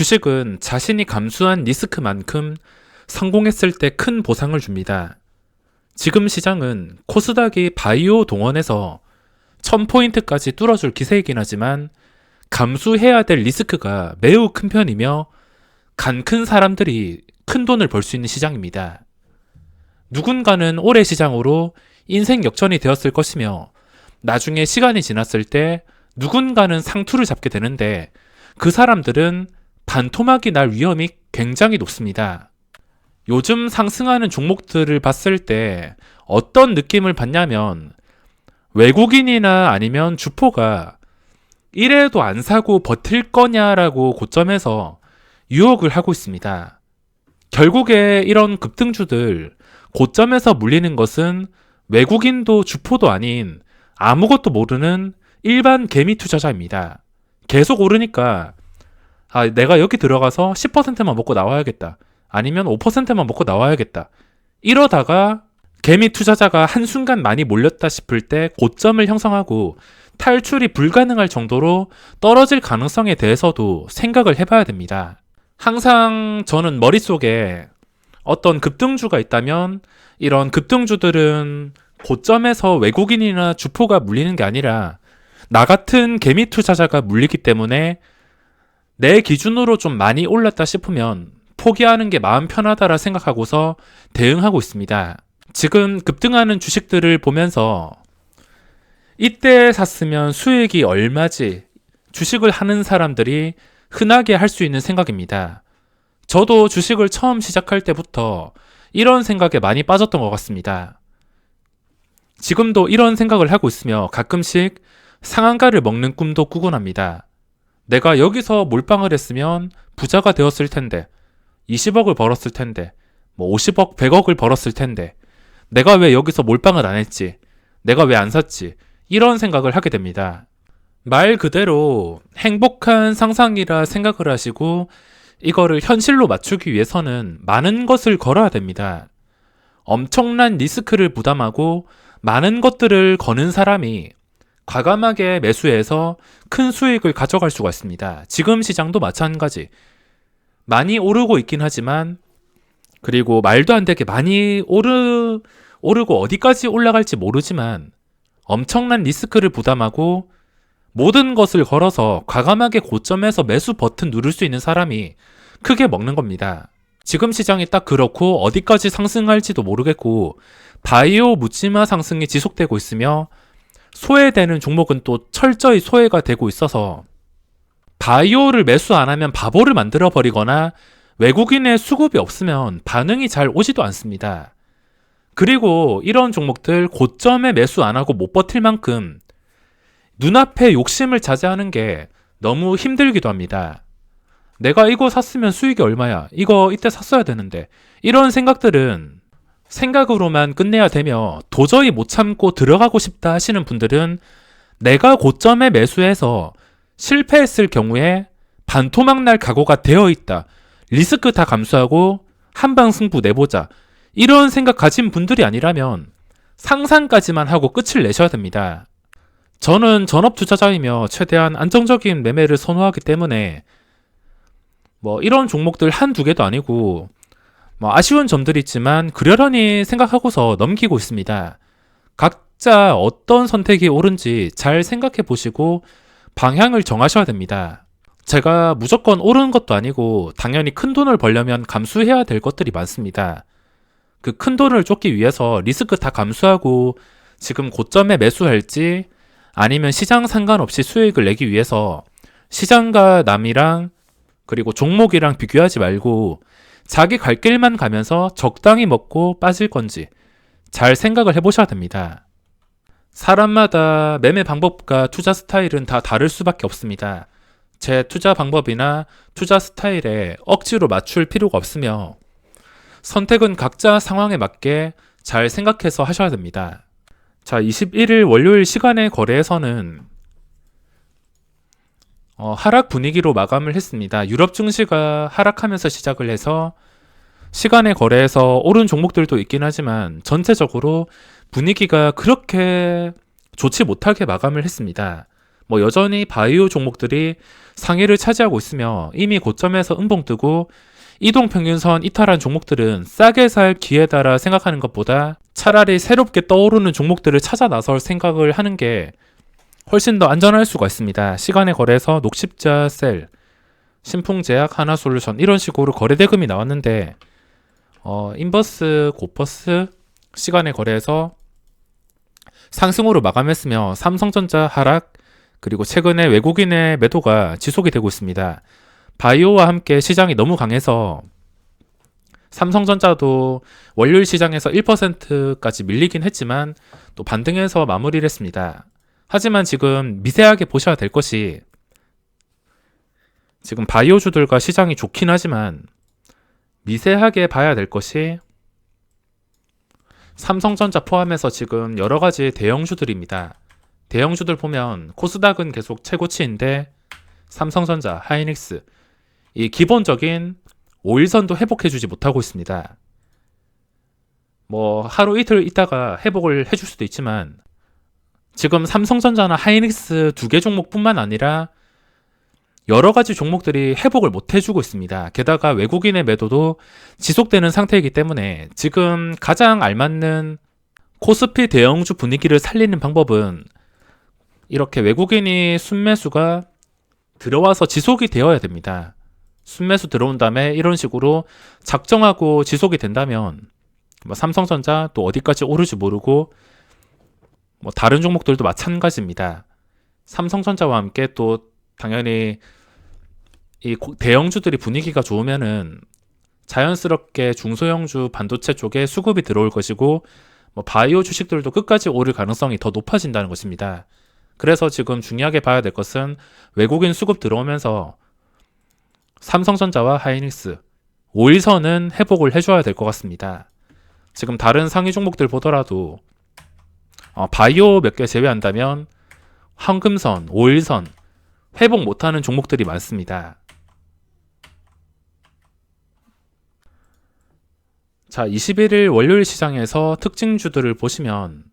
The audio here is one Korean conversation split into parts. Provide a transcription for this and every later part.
주식은 자신이 감수한 리스크만큼 성공했을 때 큰 보상을 줍니다. 지금 시장은 코스닥이 바이오 동원해서 1000포인트까지 뚫어줄 기세이긴 하지만 감수해야 될 리스크가 매우 큰 편이며 간 큰 사람들이 큰 돈을 벌 수 있는 시장입니다. 누군가는 올해 시장으로 인생 역전이 되었을 것이며 나중에 시간이 지났을 때 누군가는 상투를 잡게 되는데 그 사람들은 반토막이 날 위험이 굉장히 높습니다. 요즘 상승하는 종목들을 봤을 때 어떤 느낌을 받냐면 외국인이나 아니면 주포가 이래도 안 사고 버틸 거냐라고 고점에서 유혹을 하고 있습니다. 결국에 이런 급등주들 고점에서 물리는 것은 외국인도 주포도 아닌 아무것도 모르는 일반 개미 투자자입니다. 계속 오르니까 내가 여기 들어가서 10%만 먹고 나와야겠다. 아니면 5%만 먹고 나와야겠다. 이러다가 개미 투자자가 한순간 많이 몰렸다 싶을 때 고점을 형성하고 탈출이 불가능할 정도로 떨어질 가능성에 대해서도 생각을 해봐야 됩니다. 항상 저는 머릿속에 어떤 급등주가 있다면 이런 급등주들은 고점에서 외국인이나 주포가 물리는 게 아니라 나 같은 개미 투자자가 물리기 때문에 내 기준으로 좀 많이 올랐다 싶으면 포기하는 게 마음 편하다라 생각하고서 대응하고 있습니다. 지금 급등하는 주식들을 보면서 이때 샀으면 수익이 얼마지 주식을 하는 사람들이 흔하게 할 수 있는 생각입니다. 저도 주식을 처음 시작할 때부터 이런 생각에 많이 빠졌던 것 같습니다. 지금도 이런 생각을 하고 있으며 가끔씩 상한가를 먹는 꿈도 꾸곤 합니다. 내가 여기서 몰빵을 했으면 부자가 되었을 텐데 20억을 벌었을 텐데 50억, 100억을 벌었을 텐데 내가 왜 여기서 몰빵을 안 했지? 내가 왜 안 샀지? 이런 생각을 하게 됩니다. 말 그대로 행복한 상상이라 생각을 하시고 이거를 현실로 맞추기 위해서는 많은 것을 걸어야 됩니다. 엄청난 리스크를 부담하고 많은 것들을 거는 사람이 과감하게 매수해서 큰 수익을 가져갈 수가 있습니다. 지금 시장도 마찬가지. 많이 오르고 있긴 하지만 그리고 말도 안 되게 많이 오르고 어디까지 올라갈지 모르지만 엄청난 리스크를 부담하고 모든 것을 걸어서 과감하게 고점에서 매수 버튼 누를 수 있는 사람이 크게 먹는 겁니다. 지금 시장이 딱 그렇고 어디까지 상승할지도 모르겠고 바이오 묻지마 상승이 지속되고 있으며 소외되는 종목은 또 철저히 소외가 되고 있어서 바이오를 매수 안 하면 바보를 만들어 버리거나 외국인의 수급이 없으면 반응이 잘 오지도 않습니다. 그리고 이런 종목들 고점에 매수 안 하고 못 버틸 만큼 눈앞에 욕심을 자제하는 게 너무 힘들기도 합니다. 내가 이거 샀으면 수익이 얼마야? 이거 이때 샀어야 되는데. 이런 생각들은 생각으로만 끝내야 되며 도저히 못 참고 들어가고 싶다 하시는 분들은 내가 고점에 매수해서 실패했을 경우에 반토막 날 각오가 되어 있다. 리스크 다 감수하고 한방 승부 내보자. 이런 생각 가진 분들이 아니라면 상상까지만 하고 끝을 내셔야 됩니다. 저는 전업 투자자이며 최대한 안정적인 매매를 선호하기 때문에 이런 종목들 한두 개도 아니고 아쉬운 점들이 있지만 그러려니 생각하고서 넘기고 있습니다. 각자 어떤 선택이 옳은지 잘 생각해 보시고 방향을 정하셔야 됩니다. 제가 무조건 옳은 것도 아니고 당연히 큰 돈을 벌려면 감수해야 될 것들이 많습니다. 그 큰 돈을 쫓기 위해서 리스크 다 감수하고 지금 고점에 매수할지 아니면 시장 상관없이 수익을 내기 위해서 시장과 남이랑 그리고 종목이랑 비교하지 말고 자기 갈 길만 가면서 적당히 먹고 빠질 건지 잘 생각을 해보셔야 됩니다. 사람마다 매매 방법과 투자 스타일은 다 다를 수밖에 없습니다. 제 투자 방법이나 투자 스타일에 억지로 맞출 필요가 없으며 선택은 각자 상황에 맞게 잘 생각해서 하셔야 됩니다. 자, 21일 월요일 시간의 거래에서는 하락 분위기로 마감을 했습니다. 유럽 증시가 하락하면서 시작을 해서 시간의 거래에서 오른 종목들도 있긴 하지만 전체적으로 분위기가 그렇게 좋지 못하게 마감을 했습니다. 뭐 여전히 바이오 종목들이 상위를 차지하고 있으며 이미 고점에서 음봉 뜨고 이동평균선 이탈한 종목들은 싸게 살 기회다라 생각하는 것보다 차라리 새롭게 떠오르는 종목들을 찾아 나설 생각을 하는 게 훨씬 더 안전할 수가 있습니다. 시간의 거래에서 녹십자, 셀, 신풍제약, 하나솔루션 이런 식으로 거래 대금이 나왔는데 인버스, 고퍼스 시간의 거래에서 상승으로 마감했으며 삼성전자 하락, 그리고 최근에 외국인의 매도가 지속이 되고 있습니다. 바이오와 함께 시장이 너무 강해서 삼성전자도 월요일 시장에서 1%까지 밀리긴 했지만 또 반등해서 마무리를 했습니다. 하지만 지금 미세하게 보셔야 될 것이, 지금 바이오주들과 시장이 좋긴 하지만 미세하게 봐야 될 것이 삼성전자 포함해서 지금 여러 가지 대형주들입니다. 대형주들 보면 코스닥은 계속 최고치인데 삼성전자, 하이닉스 이 기본적인 5일선도 회복해주지 못하고 있습니다. 뭐 하루 이틀 있다가 회복을 해줄 수도 있지만 지금 삼성전자나 하이닉스 두 개 종목뿐만 아니라 여러 가지 종목들이 회복을 못 해주고 있습니다. 게다가 외국인의 매도도 지속되는 상태이기 때문에 지금 가장 알맞는 코스피 대형주 분위기를 살리는 방법은 이렇게 외국인이 순매수가 들어와서 지속이 되어야 됩니다. 순매수 들어온 다음에 이런 식으로 작정하고 지속이 된다면 뭐 삼성전자 또 어디까지 오르지 모르고 뭐 다른 종목들도 마찬가지입니다. 삼성전자와 함께 또 당연히 이 대형주들이 분위기가 좋으면은 자연스럽게 중소형주 반도체 쪽에 수급이 들어올 것이고 뭐 바이오 주식들도 끝까지 오를 가능성이 더 높아진다는 것입니다. 그래서 지금 중요하게 봐야 될 것은 외국인 수급 들어오면서 삼성전자와 하이닉스 5일선은 회복을 해줘야 될 것 같습니다. 지금 다른 상위 종목들 보더라도 바이오 몇 개 제외한다면 황금선, 5일선 회복 못하는 종목들이 많습니다. 자, 21일 월요일 시장에서 특징주들을 보시면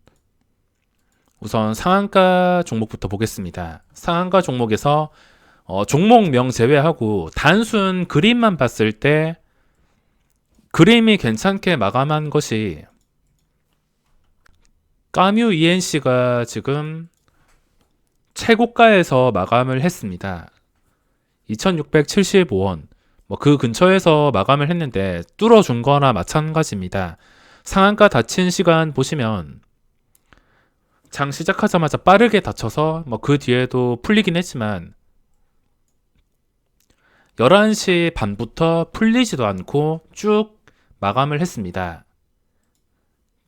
우선 상한가 종목부터 보겠습니다. 상한가 종목에서 종목명 제외하고 단순 그림만 봤을 때 그림이 괜찮게 마감한 것이 까뮤 ENC가 지금 최고가에서 마감을 했습니다. 2675원 뭐 그 근처에서 마감을 했는데 뚫어준 거나 마찬가지입니다. 상한가 닫힌 시간 보시면 장 시작하자마자 빠르게 닫혀서 뭐 그 뒤에도 풀리긴 했지만 11시 반부터 풀리지도 않고 쭉 마감을 했습니다.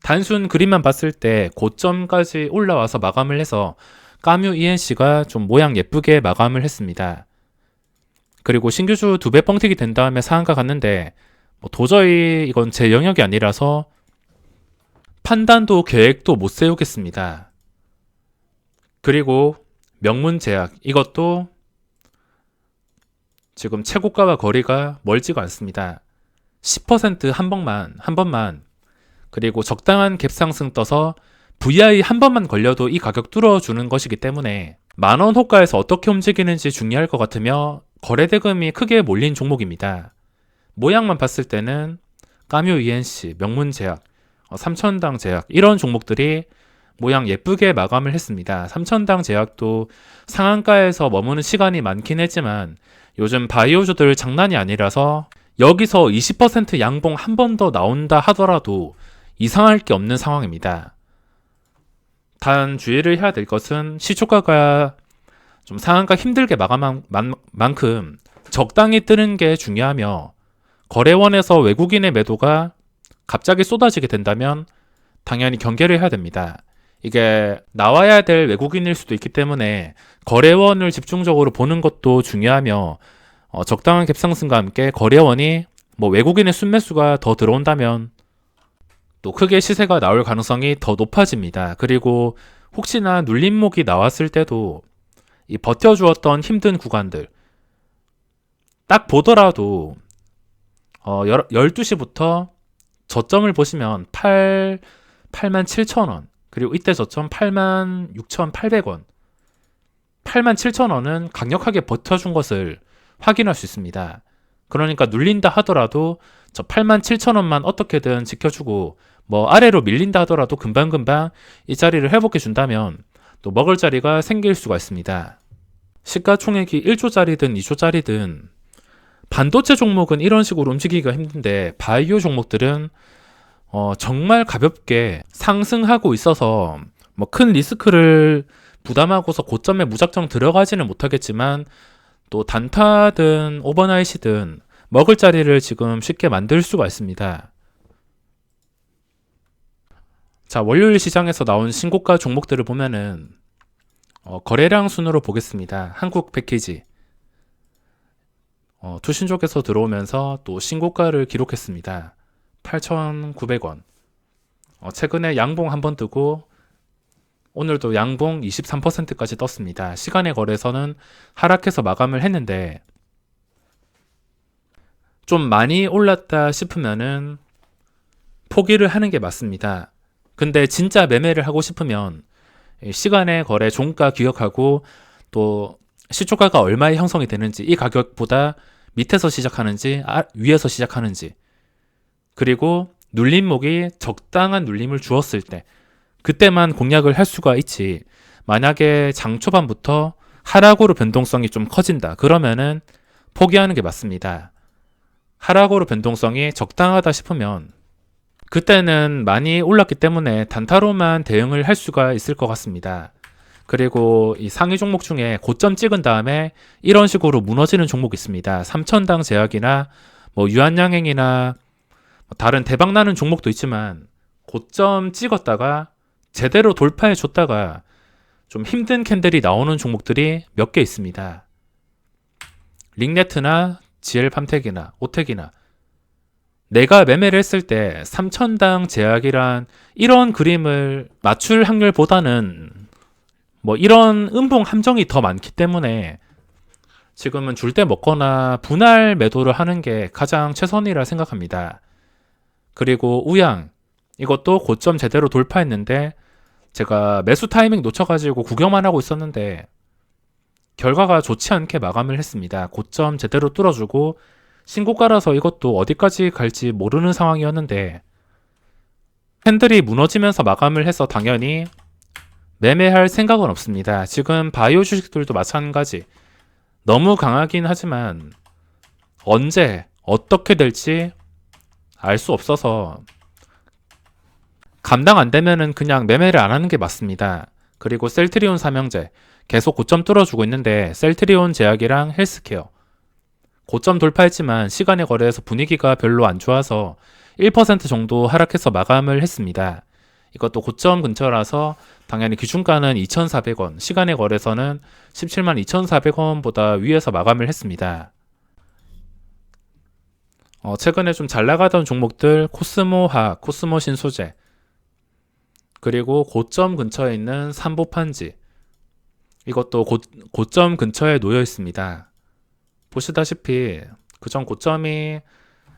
단순 그림만 봤을 때 고점까지 올라와서 마감을 해서 까뮤 ENC가 좀 모양 예쁘게 마감을 했습니다. 그리고 신규주 2배 뻥튀기 된 다음에 상한가 갔는데 뭐 도저히 이건 제 영역이 아니라서 판단도 계획도 못 세우겠습니다. 그리고 명문제약 이것도 지금 최고가와 거리가 멀지가 않습니다. 10% 한 번만 그리고 적당한 갭상승 떠서 VI 한 번만 걸려도 이 가격 뚫어주는 것이기 때문에 만원 호가에서 어떻게 움직이는지 중요할 것 같으며 거래 대금이 크게 몰린 종목입니다. 모양만 봤을 때는 까뮤 ENC, 명문제약, 삼천당 제약 이런 종목들이 모양 예쁘게 마감을 했습니다. 삼천당 제약도 상한가에서 머무는 시간이 많긴 했지만 요즘 바이오주들 장난이 아니라서 여기서 20% 양봉 한 번 더 나온다 하더라도 이상할 게 없는 상황입니다. 단 주의를 해야 될 것은 시초가가 좀 상한가 힘들게 마감한 만큼 적당히 뜨는 게 중요하며 거래원에서 외국인의 매도가 갑자기 쏟아지게 된다면 당연히 경계를 해야 됩니다. 이게 나와야 될 외국인일 수도 있기 때문에 거래원을 집중적으로 보는 것도 중요하며 적당한 갭상승과 함께 거래원이 뭐 외국인의 순매수가 더 들어온다면 또 크게 시세가 나올 가능성이 더 높아집니다. 그리고 혹시나 눌림목이 나왔을 때도 이 버텨주었던 힘든 구간들 딱 보더라도 12시부터 저점을 보시면 87,000원 그리고 이때 저점 86,800원 87,000원은 강력하게 버텨준 것을 확인할 수 있습니다. 그러니까 눌린다 하더라도 저 87,000원만 어떻게든 지켜주고 뭐 아래로 밀린다 하더라도 금방금방 이 자리를 회복해 준다면 또 먹을 자리가 생길 수가 있습니다. 시가총액이 1조짜리든 2조짜리든 반도체 종목은 이런 식으로 움직이기가 힘든데 바이오 종목들은 정말 가볍게 상승하고 있어서 뭐 큰 리스크를 부담하고서 고점에 무작정 들어가지는 못하겠지만 또 단타든 오버나잇이든 먹을 자리를 지금 쉽게 만들 수가 있습니다. 자, 월요일 시장에서 나온 신고가 종목들을 보면은 거래량 순으로 보겠습니다. 한국 패키지 투신족에서 들어오면서 또 신고가를 기록했습니다. 8,900원. 최근에 양봉 한번 뜨고 오늘도 양봉 23%까지 떴습니다. 시간의 거래선은 하락해서 마감을 했는데 좀 많이 올랐다 싶으면은 포기를 하는 게 맞습니다. 근데 진짜 매매를 하고 싶으면 시간의 거래 종가 기억하고 또 시초가가 얼마에 형성이 되는지, 이 가격보다 밑에서 시작하는지 위에서 시작하는지, 그리고 눌림목이 적당한 눌림을 주었을 때 그때만 공략을 할 수가 있지, 만약에 장 초반부터 하락으로 변동성이 좀 커진다 그러면은 포기하는 게 맞습니다. 하락으로 변동성이 적당하다 싶으면 그때는 많이 올랐기 때문에 단타로만 대응을 할 수가 있을 것 같습니다. 그리고 이 상위 종목 중에 고점 찍은 다음에 이런 식으로 무너지는 종목이 있습니다. 3천당 제약이나 뭐 유한양행이나 다른 대박나는 종목도 있지만 고점 찍었다가 제대로 돌파해 줬다가 좀 힘든 캔들이 나오는 종목들이 몇 개 있습니다. 링네트나 GL팜텍이나 오텍이나 내가 매매를 했을 때 3천당 제약이란 이런 그림을 맞출 확률보다는 뭐 이런 음봉 함정이 더 많기 때문에 지금은 줄 때 먹거나 분할 매도를 하는 게 가장 최선이라 생각합니다. 그리고 우양, 이것도 고점 제대로 돌파했는데 제가 매수 타이밍 놓쳐가지고 구경만 하고 있었는데 결과가 좋지 않게 마감을 했습니다. 고점 제대로 뚫어주고 신고가라서 이것도 어디까지 갈지 모르는 상황이었는데 캔들이 무너지면서 마감을 해서 당연히 매매할 생각은 없습니다. 지금 바이오 주식들도 마찬가지. 너무 강하긴 하지만 언제 어떻게 될지 알 수 없어서 감당 안 되면은 그냥 매매를 안 하는 게 맞습니다. 그리고 셀트리온 삼형제 계속 고점 뚫어주고 있는데 셀트리온 제약이랑 헬스케어 고점 돌파했지만 시간의 거래에서 분위기가 별로 안 좋아서 1% 정도 하락해서 마감을 했습니다. 이것도 고점 근처라서 당연히 기준가는 2,400원, 시간의 거래선은 17만 2,400원보다 위에서 마감을 했습니다. 최근에 좀 잘 나가던 종목들 코스모화, 코스모 신소재, 그리고 고점 근처에 있는 삼보판지, 이것도 고점 근처에 놓여 있습니다. 보시다시피 그전 고점이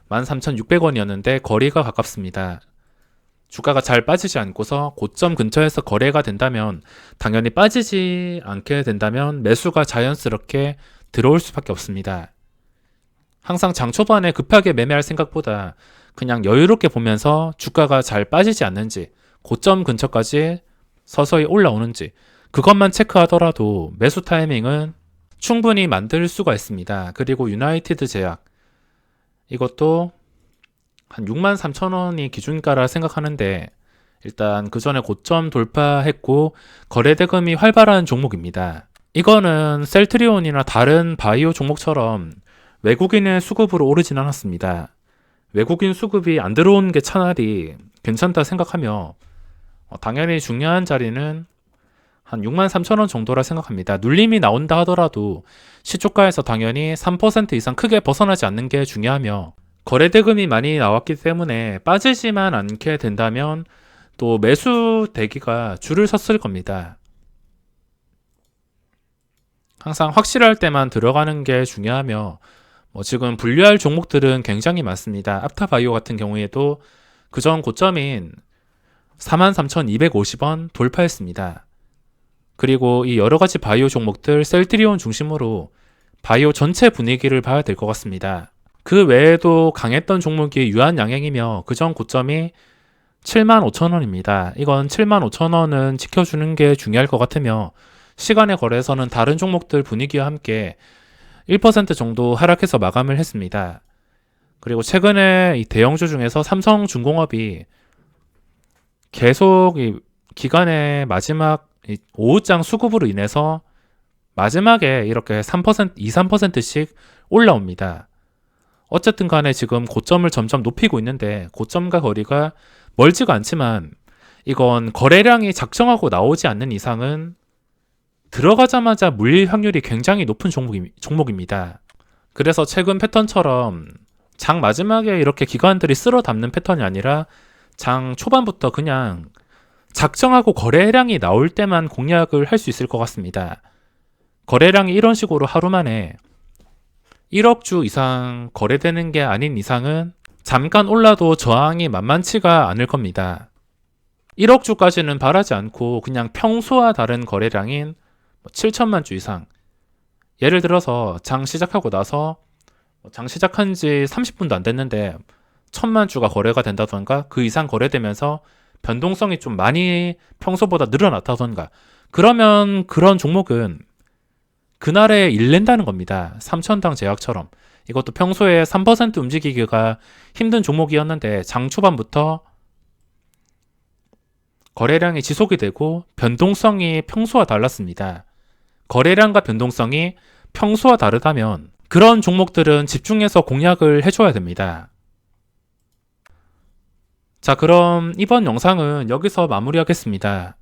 13,600원이었는데 거리가 가깝습니다. 주가가 잘 빠지지 않고서 고점 근처에서 거래가 된다면 당연히 빠지지 않게 된다면 매수가 자연스럽게 들어올 수밖에 없습니다. 항상 장 초반에 급하게 매매할 생각보다 그냥 여유롭게 보면서 주가가 잘 빠지지 않는지, 고점 근처까지 서서히 올라오는지 그것만 체크하더라도 매수 타이밍은 충분히 만들 수가 있습니다. 그리고 유나이티드 제약, 이것도 한 63,000원이 기준가라 생각하는데 일단 그 전에 고점 돌파했고 거래대금이 활발한 종목입니다. 이거는 셀트리온이나 다른 바이오 종목처럼 외국인의 수급으로 오르진 않았습니다. 외국인 수급이 안 들어온 게 차라리 괜찮다 생각하며 당연히 중요한 자리는 한 63,000원 정도라 생각합니다. 눌림이 나온다 하더라도 시초가에서 당연히 3% 이상 크게 벗어나지 않는 게 중요하며 거래대금이 많이 나왔기 때문에 빠지지만 않게 된다면 또 매수 대기가 줄을 섰을 겁니다. 항상 확실할 때만 들어가는 게 중요하며 지금 분류할 종목들은 굉장히 많습니다. 앞타바이오 같은 경우에도 그전 고점인 43,250원 돌파했습니다. 그리고 이 여러 가지 바이오 종목들 셀트리온 중심으로 바이오 전체 분위기를 봐야 될 것 같습니다. 그 외에도 강했던 종목이 유한양행이며 그전 고점이 75,000원입니다. 이건 75,000원은 지켜주는 게 중요할 것 같으며 시간의 거래에서는 다른 종목들 분위기와 함께 1% 정도 하락해서 마감을 했습니다. 그리고 최근에 이 대형주 중에서 삼성중공업이 계속 이 기간의 마지막 오후장 수급으로 인해서 마지막에 이렇게 3%, 2, 3%씩 올라옵니다. 어쨌든 간에 지금 고점을 점점 높이고 있는데 고점과 거리가 멀지가 않지만 이건 거래량이 작정하고 나오지 않는 이상은 들어가자마자 물릴 확률이 굉장히 높은 종목입니다. 그래서 최근 패턴처럼 장 마지막에 이렇게 기관들이 쓸어 담는 패턴이 아니라 장 초반부터 그냥 작정하고 거래량이 나올 때만 공략을 할 수 있을 것 같습니다. 거래량이 이런 식으로 하루 만에 1억 주 이상 거래되는 게 아닌 이상은 잠깐 올라도 저항이 만만치가 않을 겁니다. 1억 주까지는 바라지 않고 그냥 평소와 다른 거래량인 7천만 주 이상, 예를 들어서 장 시작하고 나서 장 시작한 지 30분도 안 됐는데 1000만 주가 거래가 된다던가 그 이상 거래되면서 변동성이 좀 많이 평소보다 늘어났다던가 그러면 그런 종목은 그날에 일낸다는 겁니다. 3천당 제약처럼. 이것도 평소에 3% 움직이기가 힘든 종목이었는데 장 초반부터 거래량이 지속이 되고 변동성이 평소와 달랐습니다. 거래량과 변동성이 평소와 다르다면 그런 종목들은 집중해서 공략을 해줘야 됩니다. 자, 그럼 이번 영상은 여기서 마무리하겠습니다.